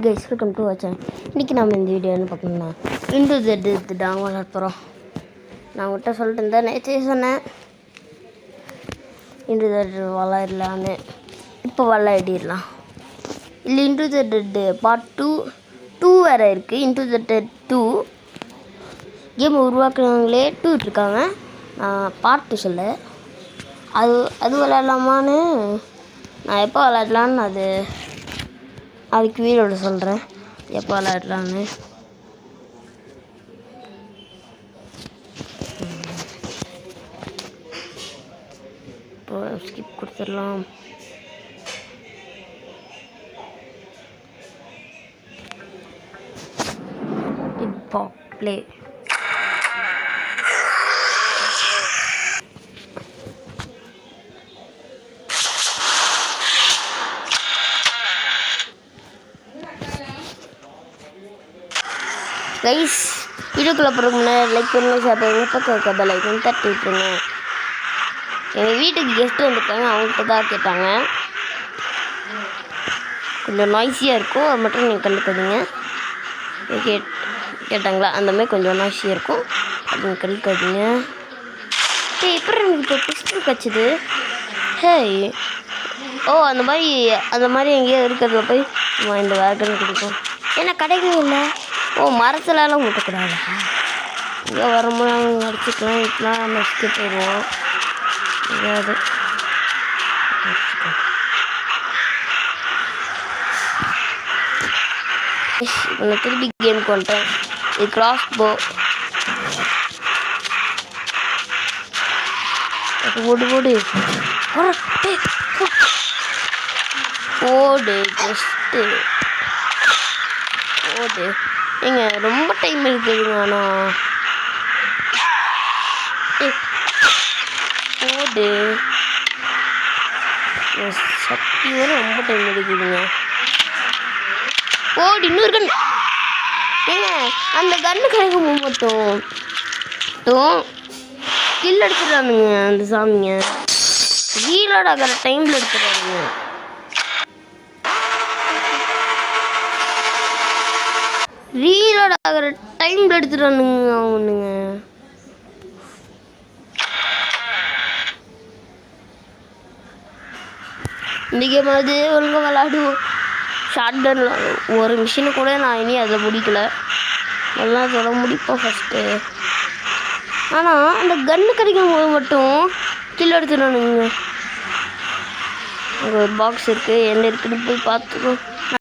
Guys welcome to watch. இன்றைக்கி நம்ம இந்த வீடியோ என்ன பார்க்கணும்னா இன்டு ஜெட் எடுத்துட்டாங்க விளாட போகிறோம். நான் உங்கள்கிட்ட சொல்லிட்டு இருந்தேன், நேற்றே சொன்னேன் இன்டு ஜெட் விளாடலான்னு. இப்போ விளாடிடலாம். இல்லை இன்டு ஜெட் பார்ட் 2 வேறு இருக்குது. இன்டு ஜெட் 2 கேம் உருவாக்குறவங்களே 2 இருக்காங்க. நான் பார்ட் 2 சொல்ல அது விளாட்லாமான்னு நான் எப்போ விளாட்லான்னு அதுக்கு வீடியோட சொல்கிறேன் எப்போ விளாட்லான்னு. இப்போ ஸ்கிப் கொடுத்துடலாம். இப்போ ப்ளே. கைஸ் வீடியோக்குள்ளே போகிறதுக்கு முன்னாடி லைக் பண்ணுங்க, ஷேர் பண்ணுங்க, பக்கம் இருக்க பெல் ஐக்கன் தட்டி விட்டுருங்க. எங்கள் வீட்டுக்கு கெஸ்ட்டு வந்துருக்காங்க, அவங்கள்ட்ட தான் கேட்டாங்க. கொஞ்சம் நாய்ஸியாக இருக்கும், அது மட்டும் நீங்கள் கண்டுக்காதீங்க. கேட்டாங்களா அந்தமாதிரி கொஞ்சம் நாய்ஸியாக இருக்கும், அது நீங்கள் கண்டுக்காதீங்க. எப்படி எனக்கு இப்போ பிஸ்டல் கிடச்சிது? அந்த மாதிரி எங்கேயோ இருக்கிறதுல போய் இந்த வேகன் கிடைக்கும். ஏன்னா கடைகள் இல்லை. மரத்துலலாம் ஊட்டக்கூடாதா? இங்கே வரும்போது அவங்க அடிச்சுக்கலாம். இப்பெலாம் நெக்ஸ்ட்டு போயிடுவோம். ஏதாவது இப்போ நான் திருப்பி கேமுக்கு வந்துட்டேன். இது கிராஸ் போ. ஓடு ஜஸ்ட்டு ஓடு. ஏங்க ரொம்ப டைம் இருக்குதுங்க. ஆனால் ஓடு சக்தி வர ரொம்ப டைம் இருக்குதுங்க. ஓடு இன்னொரு கன். ஏங்க அந்த கன்று கிடைக்கும் மட்டும் கில் எடுத்துடுறானுங்க அந்த சாமிங்க. ரீலோட் ஆகிற டைமில் எடுத்துடுறானுங்க. ரீலோட் ஆகிற டைமில் எடுத்துடுறானுங்க அவனுங்க. இந்த கேம் அது ஒழுங்காக விளாடுவோம். ஷார்ட் கன்னில் ஒரு மிஷினை கூட நான் இனி அதில் முடிக்கல. நல்லா அதோட முடிப்போம் ஃபஸ்ட்டு. ஆனால் அந்த கன்று கிடைக்கும் போது மட்டும் கில் எடுத்துடுறானுங்க. அங்கே ஒரு பாக்ஸ் இருக்குது, என்ன இருக்குன்னு போய் பார்த்துக்கோ.